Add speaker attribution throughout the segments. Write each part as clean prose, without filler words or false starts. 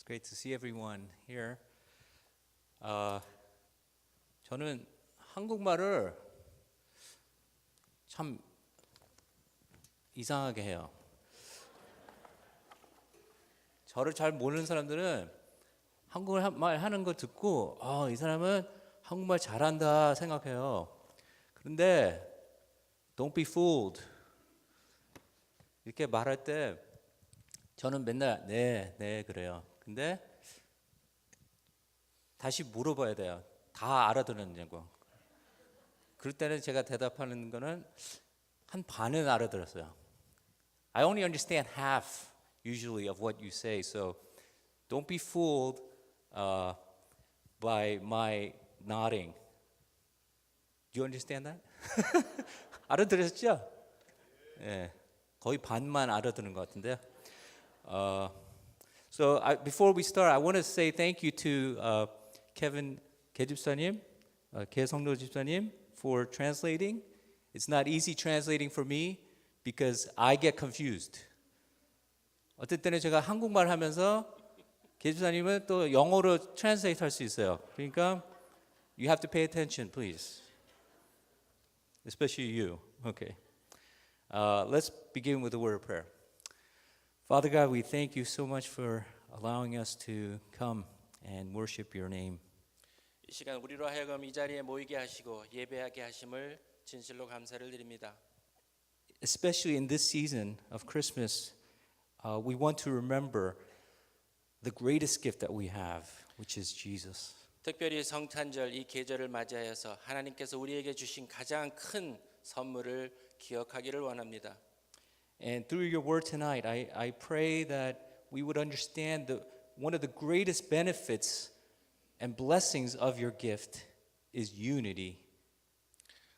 Speaker 1: It's great to see everyone here. 저는 한국말을 참 이상하게 해요. 저를 잘 모르는 사람들은 한국말 하는 거 듣고 이 사람은 한국말 잘한다 생각해요. 그런데 don't be fooled. 이렇게 말할 때 저는 맨날 네 그래요. 근데 다시 물어봐야 돼요. 다 알아들었냐고. 그럴 때는 제가 대답하는 거는 한 반은 알아들었어요. I only understand half usually of what you say, so don't be fooled by my nodding. Do you understand that? 알아들었죠? 예, 거의 반만 알아듣는 것 같은데요. Before we start, I want to say thank you to Kevin 개집사님, 개성로 집사님 for translating. It's not easy translating for me because I get confused. 어떨 때는 제가 한국말 하면서 개집사님은 또 영어로 translate 할 수 있어요. 그러니까 you have to pay attention, please. Especially you. Okay. Let's begin with a word of prayer. Father God, we thank you so much for allowing us to come and worship your name.
Speaker 2: 이 시간 우리로 하여금 이 자리에 모이게 하시고 예배하게 하심을 진실로 감사를 드립니다.
Speaker 1: Especially in this season of Christmas, we want to remember the greatest gift that we have, which is Jesus.
Speaker 2: 특별히 성탄절 이 계절을 맞이하여서 하나님께서 우리에게 주신 가장 큰 선물을 기억하기를 원합니다.
Speaker 1: And through your word tonight, I pray that we would understand one of the greatest benefits and blessings of your gift is unity.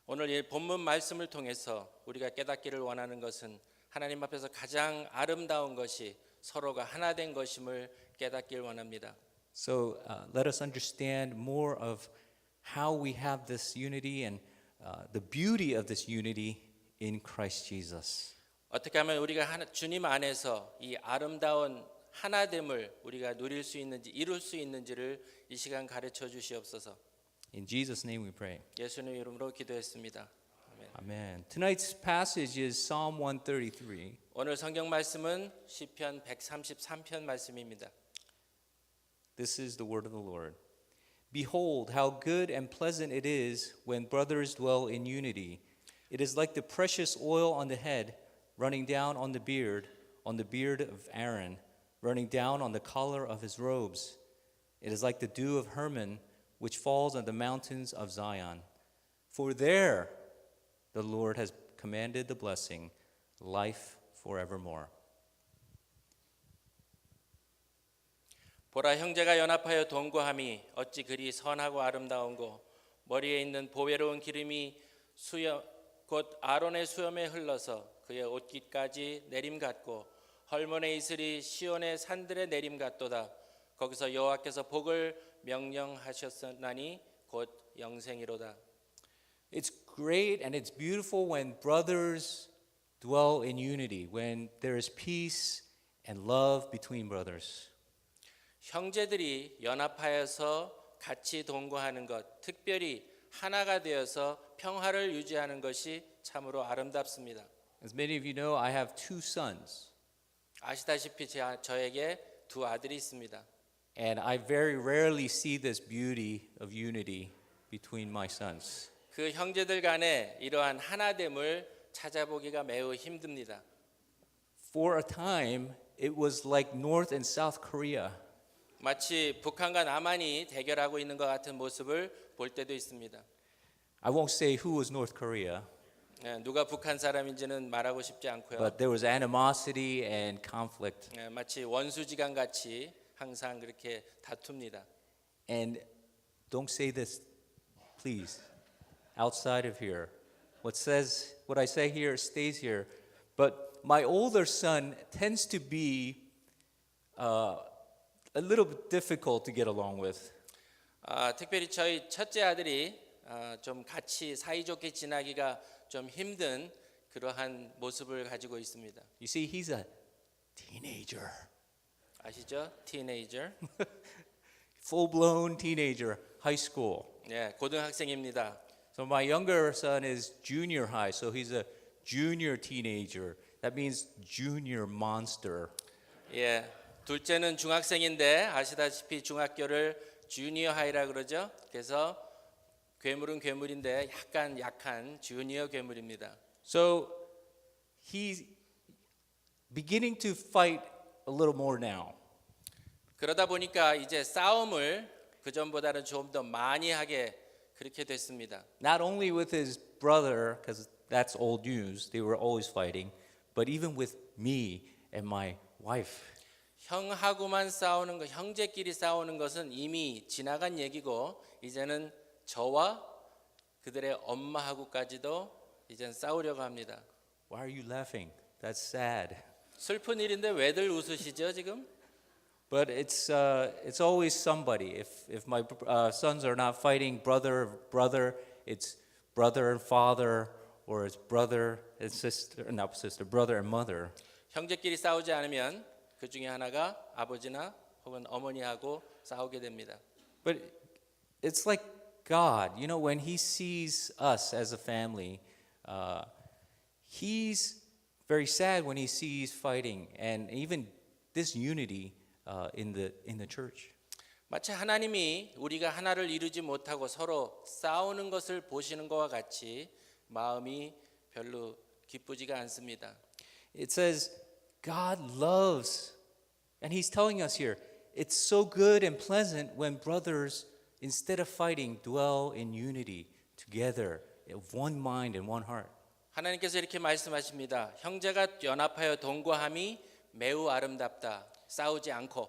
Speaker 2: 오늘 이 본문 말씀을 통해서 우리가 깨닫기를 원하는 것은 하나님 앞에서 가장 아름다운 것이 서로가 하나 된 것임을 깨닫기를 원합니다.
Speaker 1: So let us understand more of how we have this unity and the beauty of this unity in Christ Jesus.
Speaker 2: 어떻게 하면 우리가 주님 안에서 이 아름다운 하나됨을 우리가 누릴 수 있는지 이룰 수 있는지를 이 시간 가르쳐 주시옵소서.
Speaker 1: In Jesus' name we pray.
Speaker 2: 예수님 이름으로 기도했습니다. 아멘.
Speaker 1: Amen. Tonight's passage is Psalm 133.
Speaker 2: 오늘 성경 말씀은 시편 133편 말씀입니다.
Speaker 1: This is the word of the Lord. Behold, how good and pleasant it is when brothers dwell in unity. It is like the precious oil on the head, running down on the beard of Aaron, running down on the collar of his robes. It is like the dew of Hermon, which falls on the mountains of Zion. For there the Lord has commanded the blessing, life forevermore.
Speaker 2: 보라 형제가 연합하여 동거함이 어찌 그리 선하고 아름다운고 머리에 있는 보배로운 기름이 곧 아론의 수염에 흘러서 그의 옷깃까지 내림 같고 헐몬의 이슬이 시온의 산들의 내림 같도다. 거기서 여호와께서 복을 명령하셨나니 곧 영생이로다.
Speaker 1: It's great and it's beautiful when brothers dwell in unity, when there is peace and love between brothers.
Speaker 2: 형제들이 연합하여서 같이 동거하는 것, 특별히 하나가 되어서 평화를 유지하는 것이 참으로 아름답습니다.
Speaker 1: As many of you know, I have two sons,
Speaker 2: 아시다시피 저에게 두 아들이 있습니다.
Speaker 1: and I very rarely see this beauty of unity between my sons.
Speaker 2: 그 형제들 간에 이러한 하나됨을 찾아보기가 매우 힘듭니다.
Speaker 1: For a time, it was like North and South Korea.
Speaker 2: 마치 북한과 남한이 대결하고 있는 것 같은 모습을 볼 때도 있습니다.
Speaker 1: I won't say who was North Korea,
Speaker 2: 누가 북한 사람인지는 말하고 싶지 않고요.
Speaker 1: but there was animosity and conflict.
Speaker 2: 마치 원수지간 같이 항상 그렇게 다툽니다.
Speaker 1: And don't say this, please, outside of here. What I say here stays here. But my older son tends to be a little bit difficult to get along with.
Speaker 2: 특별히 저희 첫째 아들이 좀 같이 사이좋게 지나기가 좀 힘든 그러한 모습을 가지고 있습니다.
Speaker 1: You see, he's a teenager.
Speaker 2: 아시죠? 티네이저.
Speaker 1: full-blown teenager, high school.
Speaker 2: 네, 고등학생입니다.
Speaker 1: So my younger son is junior high, so he's a junior teenager. That means junior monster.
Speaker 2: 예, 둘째는 중학생인데 아시다시피 중학교를 주니어 하이라 그러죠. 그래서 괴물은 괴물인데 약간 약한 주니어 괴물입니다.
Speaker 1: So he's beginning to fight a little more now.
Speaker 2: 그러다 보니까 이제 싸움을 그 전보다는 좀 더 많이 하게 그렇게 됐습니다.
Speaker 1: Not only with his brother, because that's old news, they were always fighting, but even with me and my wife.
Speaker 2: 형하고만 싸우는 것, 형제끼리 싸우는 것은 이미 지나간 얘기고 이제는 저와 그들의 엄마하고까지도 이젠 싸우려고 합니다.
Speaker 1: Why are you laughing? That's sad.
Speaker 2: 슬픈 일인데 왜들 웃으시죠 지금?
Speaker 1: But it's always somebody. If my sons are not fighting brother, it's brother and father, or it's brother and sister, not sister, brother and mother.
Speaker 2: 형제끼리 싸우지 않으면 그 중에 하나가 아버지나 혹은 어머니하고 싸우게 됩니다.
Speaker 1: But it's like God, you know, when He sees us as a family, He's very sad when He sees fighting and even disunity in the church.
Speaker 2: 마치 하나님이 우리가 하나를 이루지 못하고 서로 싸우는 것을 보시는 것과 같이 마음이 별로 기쁘지가 않습니다.
Speaker 1: It says God loves, and He's telling us here, it's so good and pleasant when brothers, instead of fighting, dwell in unity together, of one mind and one heart.
Speaker 2: 하나님께서 이렇게 말씀하십니다. 형제가 연합하여 동거함이 매우 아름답다. 싸우지 않고.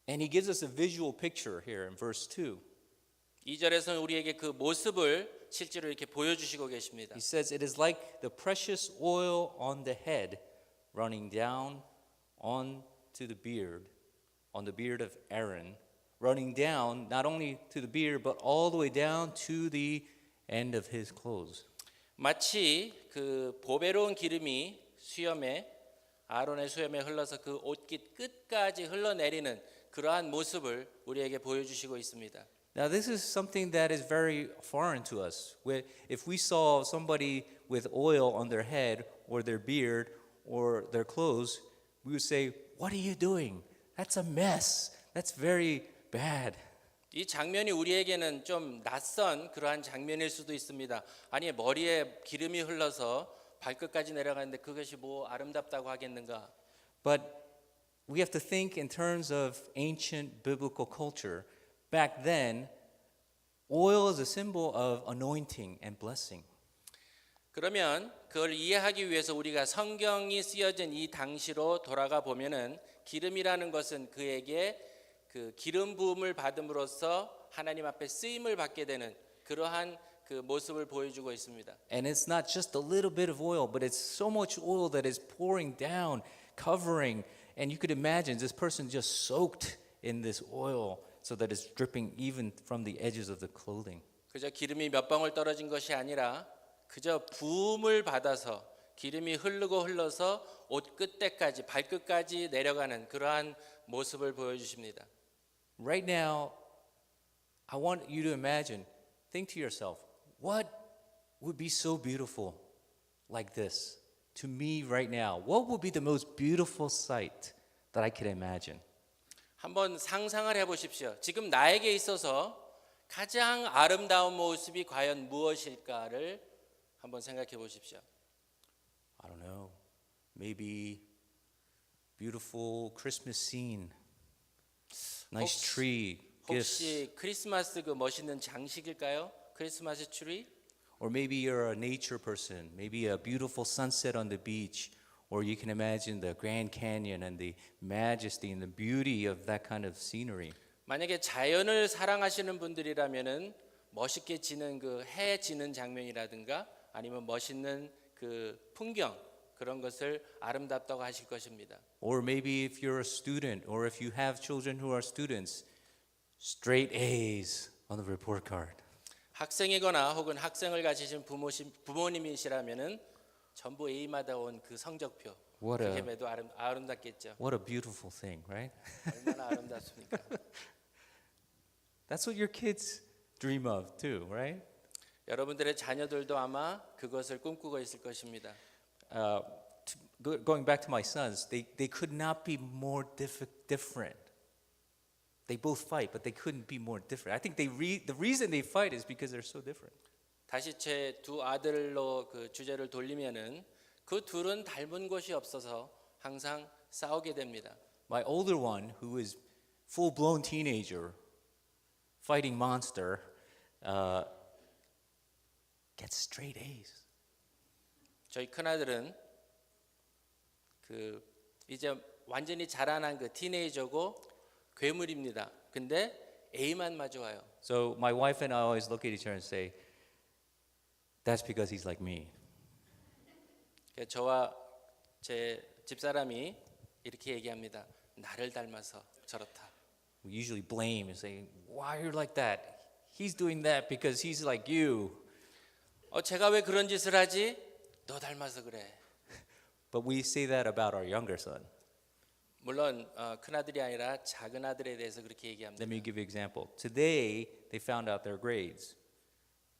Speaker 1: And He gives us a visual picture here in verse 2.
Speaker 2: 2절에서는 우리에게 그 모습을 실제로 이렇게 보여주시고 계십니다.
Speaker 1: He says, it is like the precious oil on the head running down on to the beard, on the beard of Aaron, running down not only to the beard, but all the way down to the end of his clothes.
Speaker 2: 마치 그 보배로운 기름이 수염에 아론의 수염에 흘러서 그 옷깃 끝까지 흘러내리는 그러한 모습을 우리에게 보여주시고 있습니다.
Speaker 1: Now, this is something that is very foreign to us. If we saw somebody with oil on their head or their beard or their clothes, we would say, "What are you doing? That's a mess. That's very bad."
Speaker 2: 이 장면이 우리에게는 좀 낯선 그러한 장면일 수도 있습니다. 아니 머리에 기름이 흘러서 발끝까지 내려가는데 그것이 뭐 아름답다고 하겠는가?
Speaker 1: But we have to think in terms of ancient biblical culture. Back then, oil is a symbol of anointing and blessing.
Speaker 2: 그러면 그걸 이해하기 위해서 우리가 성경이 쓰여진 이 당시로 돌아가 보면은 기름이라는 것은 그에게 그 기름 부음을 받음으로써 하나님 앞에 쓰임을 받게 되는 그러한 그 모습을 보여주고 있습니다.
Speaker 1: And it's not just a little bit of oil, but it's so much oil that is pouring down, covering, and you could imagine this person just soaked in this oil so that it's dripping even from the edges of the clothing.
Speaker 2: 그저 기름이 몇 방울 떨어진 것이 아니라 그저 부음을 받아서 기름이 흐르고 흘러서 옷 끝에까지 발끝까지 내려가는 그러한 모습을 보여주십니다.
Speaker 1: Right now, I want you to imagine, think to yourself, what would be so beautiful like this to me right now? What would be the most beautiful sight that I could imagine?
Speaker 2: 한번 상상을 해보십시오. 지금 나에게 있어서 가장 아름다운 모습이 과연 무엇일까를 한번 생각해 보십시오.
Speaker 1: I don't know. Maybe beautiful Christmas scene. Nice tree, gifts.
Speaker 2: 혹시 크리스마스 그 멋있는 장식일까요? 크리스마스 트리?
Speaker 1: Or maybe you're a nature person. Maybe a beautiful sunset on the beach. Or you can imagine the Grand Canyon and the majesty and the beauty of that kind of scenery.
Speaker 2: 만약에 자연을 사랑하시는 분들이라면은 멋있게 지는 그 해 지는 장면이라든가 아니면 멋있는 그 풍경 그런 것을 아름답다고 하실 것입니다.
Speaker 1: Or maybe if you're a student or if you have children who are students, straight A's on the report card.
Speaker 2: 학생이거나 혹은 학생을 가지신 부모님이시라면은 전부 A마다 온 그 성적표 그게 매도 아름답겠죠.
Speaker 1: what a beautiful thing, right?
Speaker 2: 얼마나 아름답습니까?
Speaker 1: That's what your kids dream of too, right?
Speaker 2: 여러분들의 자녀들도 아마 그것을 꿈꾸고 있을 것입니다.
Speaker 1: Going back to my sons, they could not be more different. They both fight, but they couldn't be more different. I think the reason they fight is because they're so different.
Speaker 2: 다시 제 두 아들로 그 주제를 돌리면은 그 둘은 닮은 곳이 없어서 항상 싸우게 됩니다.
Speaker 1: My older one, who is full-blown teenager, fighting monster, gets straight A's.
Speaker 2: 저희 큰 아들은 그 이제 완전히 자라난 그 티네이저고 괴물입니다. 근데 A만 맞아와요.
Speaker 1: So my wife and I always look at each other and say, "That's because he's like me."
Speaker 2: 저와 제 집사람이 이렇게 얘기합니다. 나를 닮아서 저렇다.
Speaker 1: We usually blame and say, "Why you're like that? He's doing that because he's like you."
Speaker 2: 제가 왜 그런 짓을 하지? 너 닮아서 그래.
Speaker 1: But we say that about our younger son.
Speaker 2: 물론 큰 아들이 아니라 작은 아들에 대해서 그렇게 얘기합니다.
Speaker 1: Let me give you an example. Today, they found out their grades.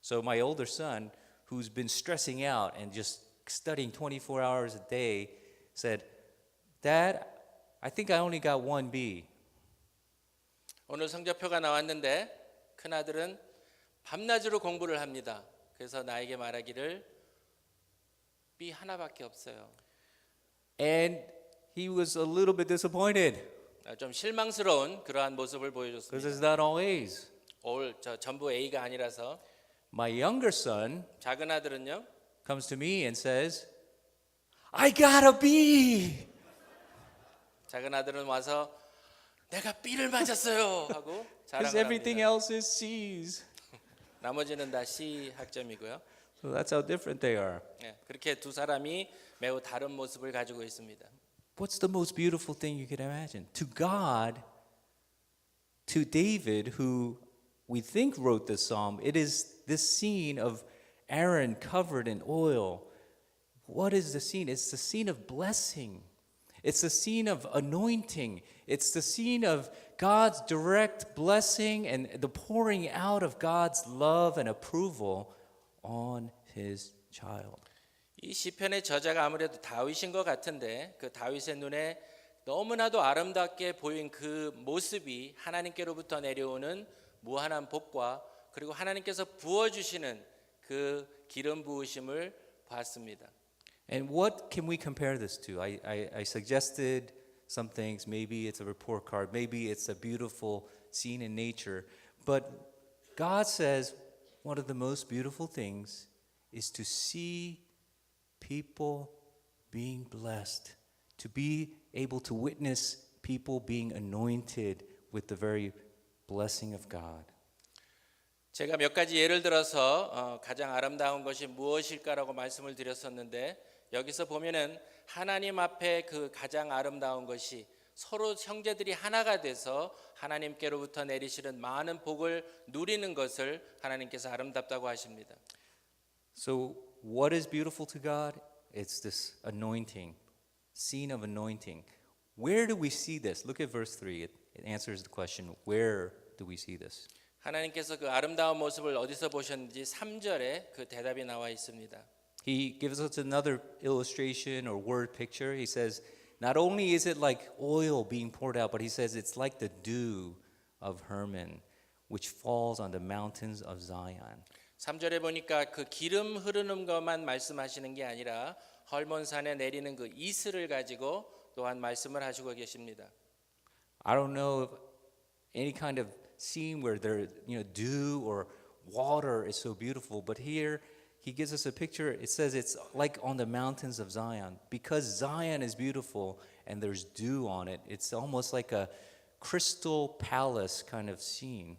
Speaker 1: So my older son, who's been stressing out and just studying 24 hours a day, said, "Dad, I think I only got one B."
Speaker 2: 오늘 성적표가 나왔는데 큰 아들은 밤낮으로 공부를 합니다. 그래서 나에게 말하기를 B 하나밖에 없어요.
Speaker 1: And he was a little bit disappointed
Speaker 2: 좀 실망스러운 그러한 모습을
Speaker 1: because
Speaker 2: 보여줬습니다.
Speaker 1: it's not all A's.
Speaker 2: 저 전부 A가 아니라서
Speaker 1: My younger son
Speaker 2: 작은 아들은요.
Speaker 1: comes to me and says, "I got a B."
Speaker 2: 작은 아들은 와서 내가 B를 맞았어요 하고
Speaker 1: Because
Speaker 2: 자랑을
Speaker 1: everything
Speaker 2: 합니다.
Speaker 1: else is C's.
Speaker 2: 나머지는 다 C 학점이고요.
Speaker 1: So that's how different they are.
Speaker 2: 그렇게 두 사람이 매우 다른 모습을 가지고 있습니다.
Speaker 1: What's the most beautiful thing you could imagine? To God, to David, who we think wrote this psalm, it is this scene of Aaron covered in oil. What is the scene? It's the scene of blessing. It's the scene of anointing. It's the scene of God's direct blessing and the pouring out of God's love and approval on his child.
Speaker 2: 이 시편의 저자가 아무래도 다윗인 것 같은데 그 다윗의 눈에 너무나도 아름답게 보인 그 모습이 하나님께로부터 내려오는 무한한 복과 그리고 하나님께서 부어주시는 그 기름 부으심을 봤습니다.
Speaker 1: And what can we compare this to? I suggested some things. Maybe it's a report card. Maybe it's a beautiful scene in nature. But God says one of the most beautiful things is to see people being blessed, to be able to witness people being anointed with the very blessing of God.
Speaker 2: 제가 몇 가지 예를 들어서 가장 아름다운 것이 무엇일까라고 말씀을 드렸었는데 여기서 보면은 하나님 앞에 그 가장 아름다운 것이 서로 형제들이 하나가 돼서 하나님께로부터 내리시는 많은 복을 누리는 것을 하나님께서 아름답다고 하십니다.
Speaker 1: So what is beautiful to God? It's this anointing, scene of anointing. Where do we see this? Look at verse 3. It answers the question, where do we see this?
Speaker 2: 하나님께서 그 아름다운 모습을 어디서 보셨는지 3절에 그 대답이 나와 있습니다.
Speaker 1: He gives us another illustration or word picture. He says, not only is it like oil being poured out, but he says it's like the dew of Hermon, which falls on the mountains of Zion.
Speaker 2: 3절에 보니까 그 기름 흐르는 것만 말씀하시는 게 아니라 헐몬산에 내리는 그 이슬을 가지고 또한 말씀을 하시고 계십니다.
Speaker 1: I don't know if any kind of scene where there, dew or water is so beautiful, but here he gives us a picture. It says it's like on the mountains of Zion. Because Zion is beautiful and there's dew on it, it's almost like a crystal palace kind of scene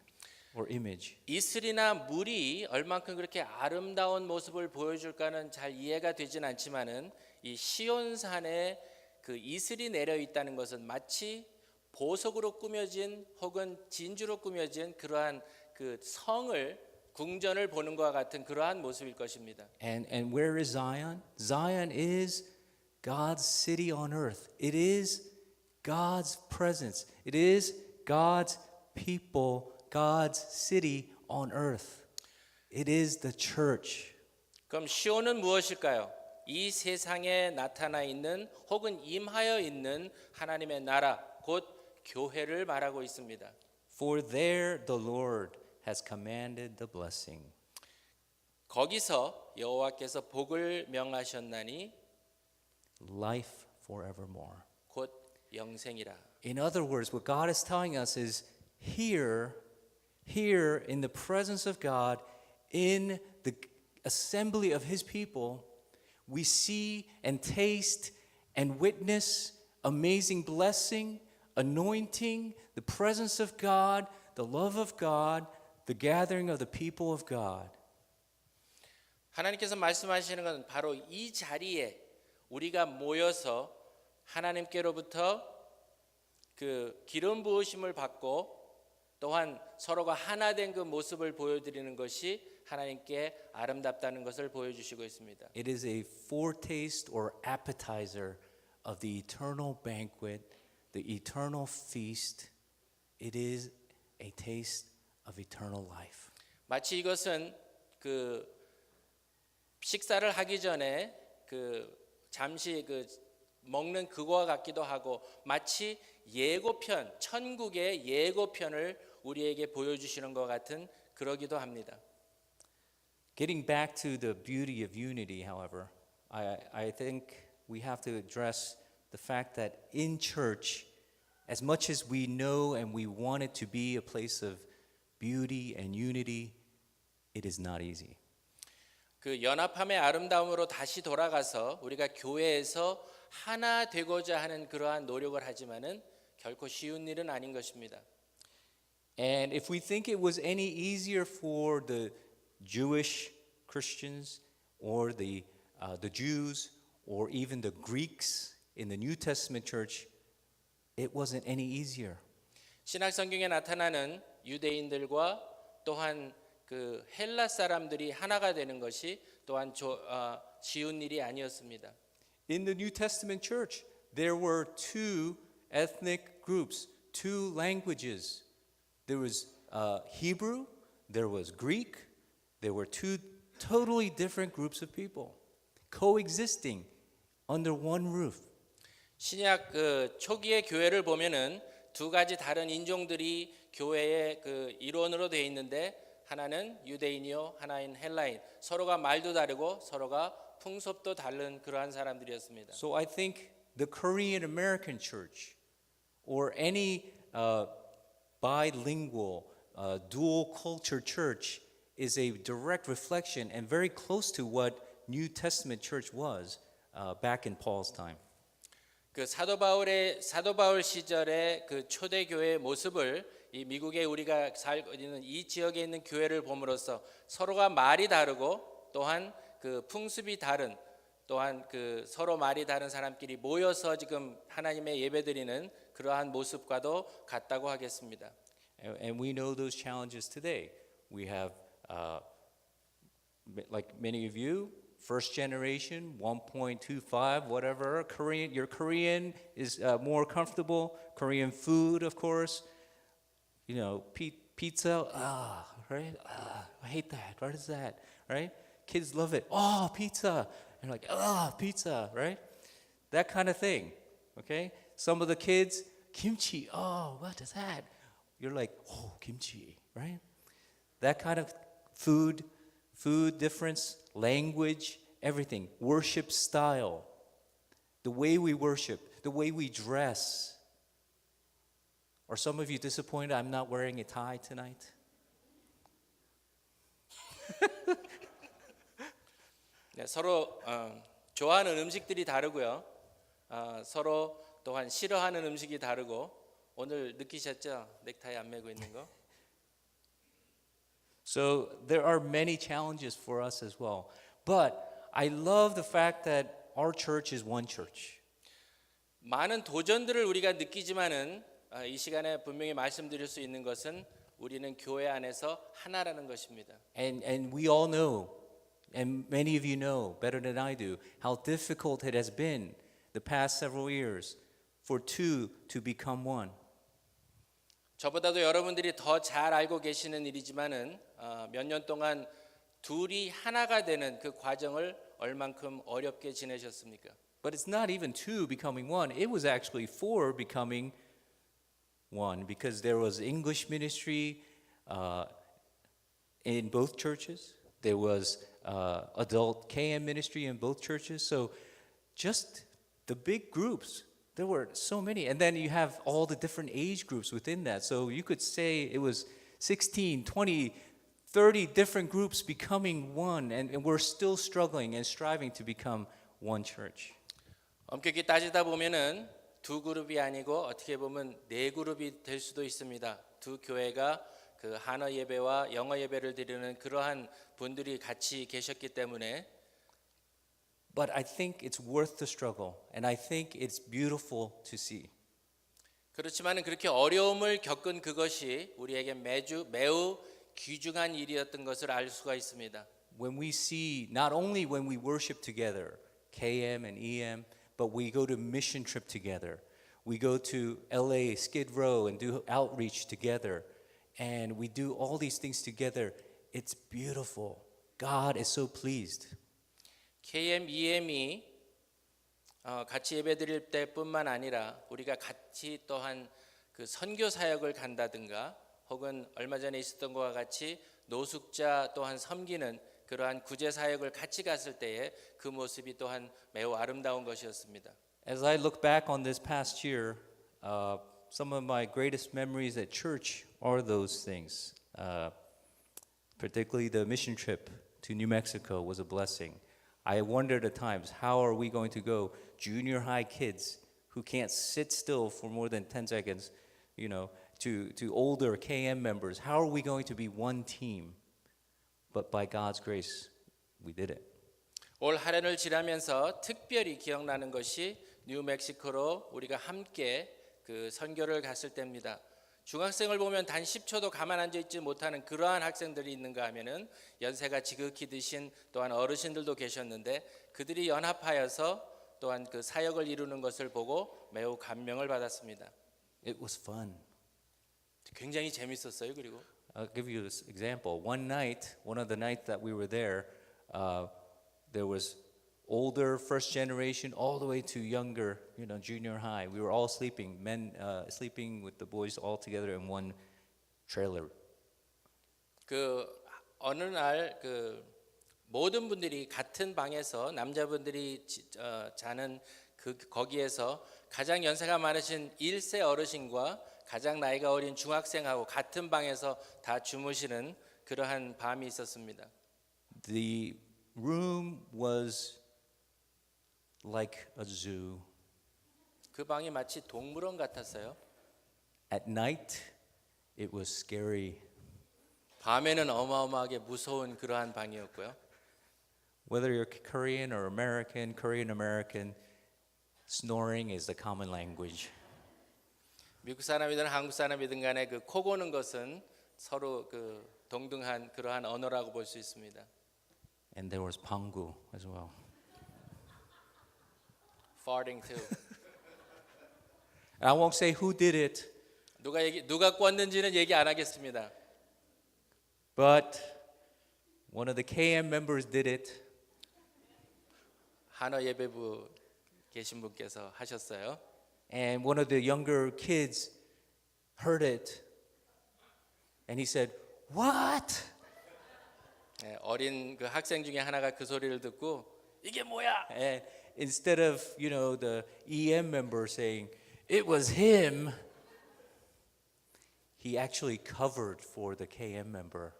Speaker 1: or image.
Speaker 2: 이슬이나 물이 얼만큼 그렇게 아름다운 모습을 보여줄까는 잘 이해가 되진 않지만은 이 시온산에 그 이슬이 내려 있다는 것은 마치 보석으로 꾸며진 혹은 진주로 꾸며진 그러한 그 성을 궁전을 보는 것과 같은 그러한 모습일 것입니다.
Speaker 1: And where is Zion? Zion is God's city on earth. It is God's presence. It is God's people, God's city on earth. It is the church.
Speaker 2: 그럼 시온은 무엇일까요? 이 세상에 나타나 있는 혹은 임하여 있는 하나님의 나라 곧 교회를 말하고 있습니다.
Speaker 1: For there the Lord has commanded the blessing.
Speaker 2: 거기서 여호와께서 복을 명하셨나니
Speaker 1: Life forevermore.
Speaker 2: 곧 영생이라.
Speaker 1: In other words, what God is telling us is here in the presence of God, in the assembly of his people, we see and taste and witness amazing blessing, anointing, the presence of God, the love of God, the gathering of the people of God.
Speaker 2: 하나님께서 말씀하시는 건 바로 이 자리에 우리가 모여서 하나님께로부터 그 기름 부으심을 받고 또한 서로가 하나 된 그 모습을 보여드리는 것이 하나님께 아름답다는 것을 보여주시고 있습니다.
Speaker 1: It is a foretaste or appetizer of the eternal banquet, the eternal feast. It is a taste of eternal life.
Speaker 2: 마치 이것은 그 식사를 하기 전에 그 잠시 그 먹는 그거와 같기도 하고 마치 예고편, 천국의 예고편을 우리에게 보여주시는 것 같은 그러기도 합니다.
Speaker 1: Getting back to the beauty of unity, however, I think we have to address the fact that in church, as much as we know and we want it to be a place of beauty and unity, it is not easy.
Speaker 2: 그 연합함의 아름다움으로 다시 돌아가서 우리가 교회에서 하나 되고자 하는 그러한 노력을 하지만은 결코 쉬운 일은 아닌 것입니다.
Speaker 1: And if we think it was any easier for the Jewish Christians or the Jews or even the Greeks in the New Testament church, it wasn't any easier.
Speaker 2: 신약 성경에 나타나는 유대인들과 또한 그 헬라 사람들이 하나가 되는 것이 또한 쉬운 일이 아니었습니다.
Speaker 1: In the New Testament church, there were two ethnic groups, two languages. There was Hebrew, there was Greek. There were two totally different groups of people coexisting under one roof.
Speaker 2: 신약 그 초기의 교회를 보면은 두 가지 다른 인종들이 교회의 그 일원으로 되어 있는데 하나는 유대인이요, 하나인 헬라인. 서로가 말도 다르고 서로가 풍습도 다른 그러한 사람들이었습니다.
Speaker 1: So I think the Korean American church or any bilingual dual culture church is a direct reflection and very close to what New Testament church was back in Paul's time.
Speaker 2: 그 사도 바울 시절의 그 초대 교회의 모습을 이 미국에 우리가 살고 있는 이 지역에 있는 교회를 봄으로써 서로가 말이 다르고 또한 그 풍습이 다른 또한 그 서로 말이 다른 사람끼리 모여서 지금 하나님의 예배드리는 그러한 모습과도 같다고 하겠습니다.
Speaker 1: And we know those challenges today. We have, like many of you, first generation, 1.25, whatever. Korean, your Korean is more comfortable. Korean food, of course. You know, pizza, right? I hate that. What is that, right? Kids love it. Oh, pizza. And you're like, pizza, right? That kind of thing, okay? Some of the kids, kimchi, what is that? You're like, kimchi, right? That kind of food difference, language, everything, worship style, the way we worship, the way we dress. Are some of you disappointed I'm not wearing a tie tonight?
Speaker 2: 네, 서로 좋아하는 음식들이 다르고요. 서로 또한 싫어하는 음식이 다르고 오늘 느끼셨죠? 넥타이 안 매고 있는 거?
Speaker 1: So there are many challenges for us as well. But I love the fact that our church is one church.
Speaker 2: 많은 도전들을 우리가 느끼지만은 이 시간에 분명히 말씀드릴 수 있는 것은 우리는 교회 안에서 하나라는 것입니다.
Speaker 1: And we all know, and many of you know better than I do, how difficult it has been the past several years for two to become one.
Speaker 2: 저보다도 여러분들이 더 잘 알고 계시는 일이지만은 몇 년 동안 둘이 하나가 되는 그 과정을 얼만큼 어렵게 지내셨습니까?
Speaker 1: But it's not even two becoming one. It was actually four becoming one because there was English ministry in both churches. There was adult KM ministry in both churches. So just the big groups, there were so many. And then you have all the different age groups within that. So you could say it was 16, 20, 30 different groups becoming one. And we're still struggling and striving to become one church.
Speaker 2: 엄격히 따지다 보면은 두 그룹이 아니고 어떻게 보면 네 그룹이 될 수도 있습니다. 두 교회가 그 한어 예배와 영어 예배를 드리는 그러한 분들이 같이 계셨기 때문에
Speaker 1: But I think it's worth the struggle, and I think it's beautiful to see.
Speaker 2: 그렇지만은 그렇게 어려움을 겪은 그것이 우리에게 매우 귀중한 일이었던 것을 알 수가 있습니다.
Speaker 1: When we see, not only when we worship together, KM and EM, but we go to mission trip together. We go to LA, Skid Row, and do outreach together. And we do all these things together. It's beautiful. God is so pleased.
Speaker 2: KM, EM이 같이 예배드릴 때뿐만 아니라 우리가 같이 또한 그 선교 사역을 간다든가 혹은 얼마 전에 있었던 것과 같이 노숙자 또한 섬기는 그러한 구제 사역을 같이 갔을 때에 그 모습이 또한 매우 아름다운 것이었습니다.
Speaker 1: As I look back on this past year, some of my greatest memories at church are those things. Particularly the mission trip to New Mexico was a blessing. I wondered at times, how are we going to go junior high kids who can't sit still for more than 10 seconds, to older KM members? How are we going to be one team? But by God's grace, we did it.
Speaker 2: 올 한해를 지나면서 특별히 기억나는 것이 뉴멕시코로 우리가 함께 그 선교를 갔을 때입니다. 중학생을 보면 단 10초도 가만 앉아 있지 못하는 그러한 학생들이 있는가 하면은 연세가 지극히 드신 또한 어르신들도 계셨는데 그들이 연합하여서 또한 그 사역을 이루는 것을 보고 매우 감명을 받았습니다.
Speaker 1: It was fun.
Speaker 2: 굉장히 재밌었어요. 그리고
Speaker 1: I'll give you this example. One of the nights that we were there, there was older first generation all the way to younger, junior high. We were all sleeping, men sleeping with the boys all together in one trailer.
Speaker 2: 그 어느 날 그 모든 분들이 같은 방에서 남자분들이 자는 그 거기에서 가장 연세가 많으신 1세 어르신과 가장 나이가 어린 중학생하고 같은 방에서 다 주무시는 그러한 밤이 있었습니다.
Speaker 1: The room was like a zoo.
Speaker 2: 그 방이 마치 동물원 같았어요.
Speaker 1: At night, it was scary.
Speaker 2: 밤에는 어마어마하게 무서운 그러한 방이었고요.
Speaker 1: Whether you're Korean or American, Korean American, snoring is the common language.
Speaker 2: 미국 사람이든 한국 사람이든 간에 그 코 고는 것은 서로 그 동등한 그러한 언어라고 볼 수 있습니다.
Speaker 1: And there was 방구 as well.
Speaker 2: Farting too.
Speaker 1: And I won't say who did it,
Speaker 2: 누가 꿨는지는 얘기 안 하겠습니다.
Speaker 1: but one of the KM members did it.
Speaker 2: 한어 예배부 계신 분께서 하셨어요.
Speaker 1: And one of the younger kids heard it. And he said, "What?"
Speaker 2: 네, 어린 그 학생 중에 하나가 그 소리를 듣고 이게 뭐야?
Speaker 1: And instead of, the EM member saying, "It was him," he actually covered for the KM member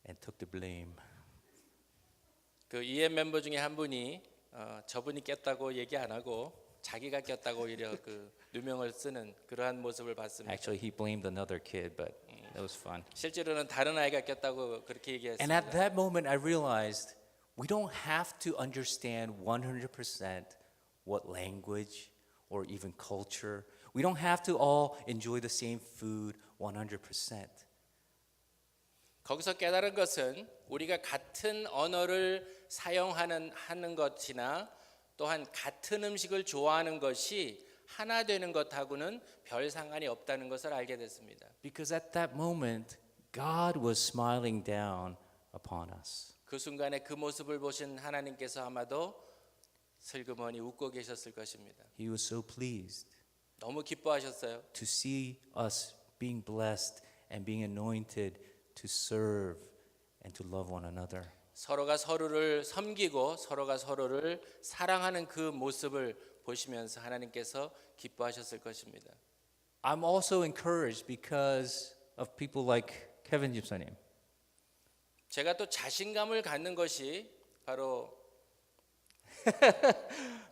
Speaker 1: and took the blame.
Speaker 2: 그 EM 멤버 중에 한 분이 저분이 깼다고 얘기 안 하고 자기가 깼다고 오히려 그 누명을 쓰는 그러한 모습을 봤습니다.
Speaker 1: Actually, he blamed another kid, but it was fun.
Speaker 2: 실제로는 다른 아이가 깼다고 그렇게
Speaker 1: And at
Speaker 2: 얘기했습니다.
Speaker 1: that moment, I realized we don't have to understand 100% what language or even culture. We don't have to all enjoy the same food 100%.
Speaker 2: 거기서 깨달은 것은 우리가 같은 언어를 사용하는 것이나 또한 같은 음식을 좋아하는 것이 하나 되는 것하고는 별 상관이 없다는 것을 알게 됐습니다.
Speaker 1: Because at that moment, God was smiling down upon us.
Speaker 2: 그 순간에 그 모습을 보신 하나님께서 아마도 슬그머니 웃고 계셨을 것입니다.
Speaker 1: He was so pleased
Speaker 2: 너무 기뻐하셨어요.
Speaker 1: to see us being blessed and being anointed to serve and to love one another.
Speaker 2: 서로가 서로를 섬기고 서로가 서로를 사랑하는 그 모습을 보시면서 하나님께서 기뻐하셨을 것입니다.
Speaker 1: I'm also encouraged because of people like Kevin 집사님.
Speaker 2: 제가 또 자신감을 갖는 것이 바로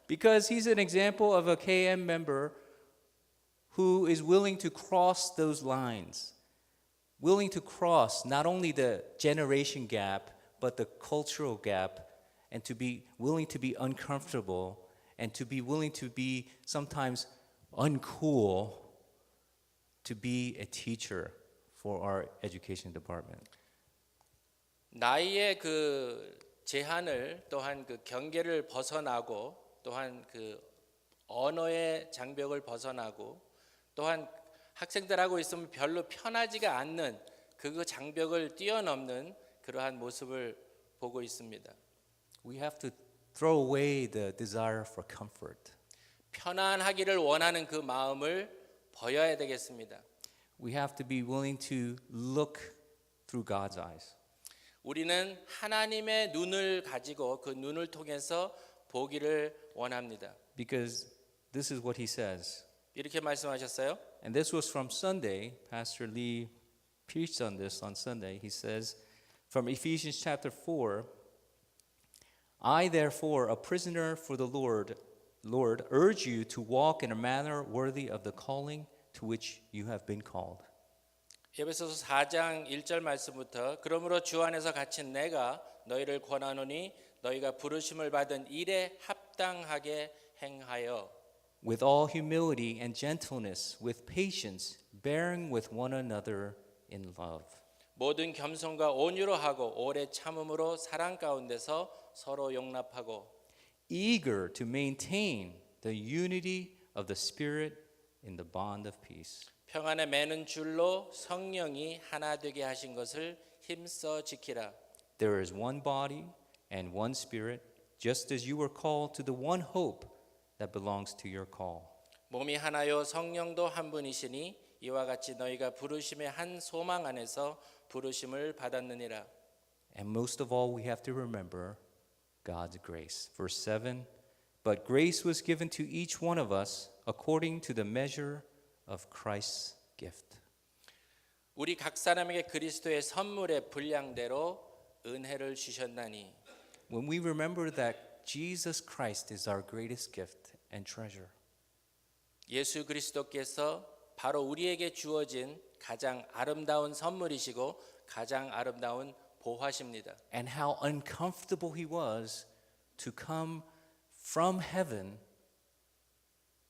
Speaker 1: Because he's an example of a KM member who is willing to cross those lines, willing to cross not only the generation gap, but the cultural gap, and to be willing to be uncomfortable, and to be willing to be sometimes uncool, to be a teacher for our education department.
Speaker 2: 나이의 그 제한을 또한 그 경계를 벗어나고 또한 그 언어의 장벽을 벗어나고 또한 학생들하고 있으면 별로 편하지가 않는 그 장벽을 뛰어넘는 그러한 모습을 보고 있습니다.
Speaker 1: We have to throw away the desire for comfort.
Speaker 2: 편안하기를 원하는 그 마음을 버려야 되겠습니다.
Speaker 1: We have to be willing to look through God's eyes.
Speaker 2: 우리는 하나님의 눈을 가지고 그 눈을 통해서 보기를 원합니다.
Speaker 1: Because this is what he says.
Speaker 2: 이렇게 말씀하셨어요.
Speaker 1: And this was from Sunday. Pastor Lee preached on this on Sunday. He says from Ephesians chapter 4, I therefore, a prisoner for the Lord, urge you to walk in a manner worthy of the calling to which you have been called.
Speaker 2: 에베소서 4장 1절 말씀부터 그러므로 주 안에서 갇힌 내가 너희를 권하노니 너희가 부르심을 받은 일에 합당하게 행하여
Speaker 1: With all humility and gentleness, with patience, bearing with one another in love.
Speaker 2: 모든 겸손과 온유로 하고 오래 참음으로 사랑 가운데서 서로 용납하고
Speaker 1: Eager to maintain the unity of the Spirit in the bond of peace.
Speaker 2: 평안에 매는 줄로 성령이 하나 되게 하신 것을 힘써 지키라.
Speaker 1: There is one body and one Spirit, just as you were called to the one hope that belongs to your call.
Speaker 2: 몸이 하나요 성령도 한 분이시니 이와 같이 너희가 부르심의 한 소망 안에서 부르심을 받았느니라.
Speaker 1: And most of all, we have to remember God's grace. Verse 7, but grace was given to each one of us according to the measure of Christ's gift.
Speaker 2: 우리 각 사람에게 그리스도의 선물의 분량대로 은혜를 주셨나니.
Speaker 1: When we remember that Jesus Christ is our greatest gift and treasure.
Speaker 2: 예수 그리스도께서 바로 우리에게 주어진 가장 아름다운 선물이시고 가장 아름다운 보화십니다.
Speaker 1: And how uncomfortable he was to come from heaven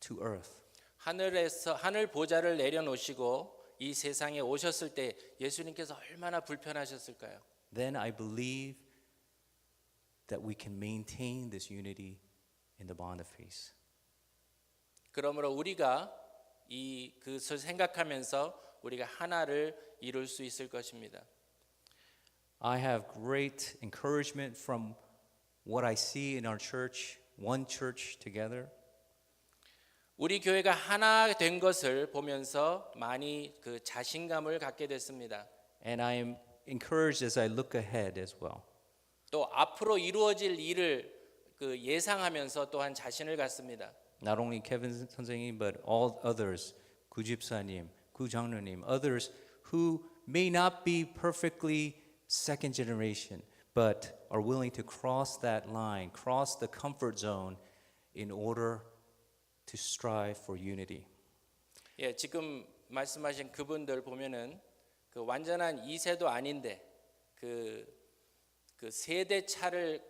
Speaker 1: to earth.
Speaker 2: 하늘에서 하늘 보좌를 내려놓으시고 이 세상에 오셨을 때 예수님께서 얼마나 불편하셨을까요?
Speaker 1: Then I believe that we can maintain this unity in the bond of peace.
Speaker 2: 그러므로 우리가 이 그것을 생각하면서 우리가 하나를 이룰 수 있을 것입니다.
Speaker 1: I have great encouragement from what I see in our church, one church together.
Speaker 2: 우리 교회가 하나 된 것을 보면서 많이 그 자신감을 갖게 됐습니다.
Speaker 1: And I am encouraged as I look ahead as well.
Speaker 2: 또 앞으로 이루어질 일을 그 예상하면서 또한 자신을 갖습니다.
Speaker 1: Not only Kevin 선생님, but all others, 구 집사님, 구 장로님, others who may not be perfectly second generation, but are willing to cross that line, cross the comfort zone in order to strive for unity.
Speaker 2: 예, 지금 말씀하신 그분들 보면은 그 완전한 2세도 아닌데 그 세대 차를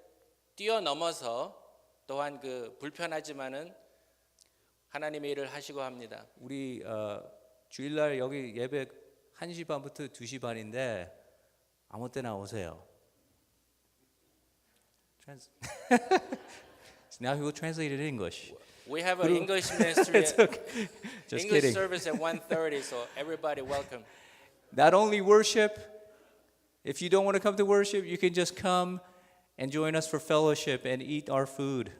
Speaker 2: 뛰어넘어서 또한 그 불편하지만은 하나님의 일을 하시고 합니다.
Speaker 1: 우리 주일날 여기 예배 1시 반부터 2시 반인데 아무 때나 오세요. So now he will translate it in English.
Speaker 2: We have an English ministry,
Speaker 1: Just
Speaker 2: English
Speaker 1: kidding.
Speaker 2: service at 1:30, so everybody welcome.
Speaker 1: Not only worship, if you don't want to come to worship, you can just come and join us for fellowship and eat our food.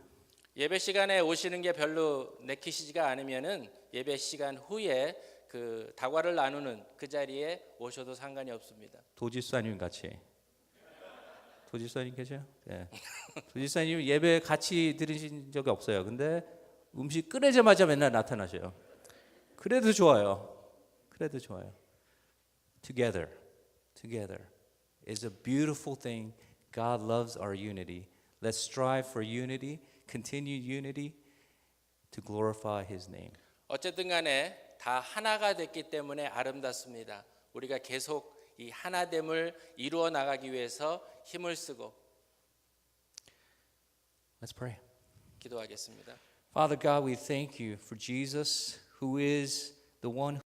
Speaker 2: 예배 시간에 오시는 게 별로 내키시지가 않으면은 예배 시간 후에 그 다과를 나누는 그 자리에 오셔도 상관이 없습니다.
Speaker 1: 도지사님 같이. 도지사님 계세요? 네. 도지사님 예배 같이 들으신 적이 없어요. 근데 음식 끓이자마자 맨날 나타나셔요. 그래도 좋아요. 그래도 좋아요. Together is a beautiful thing. God loves our unity. Let's strive for unity, continued unity to glorify His name.
Speaker 2: 어쨌든 간에 다 하나가 됐기 때문에 아름답습니다. 우리가 계속 이 하나됨을 이루어 나가기 위해서 힘을 쓰고
Speaker 1: Let's pray.
Speaker 2: 기도하겠습니다.
Speaker 1: Father God, we thank you for Jesus, who is the one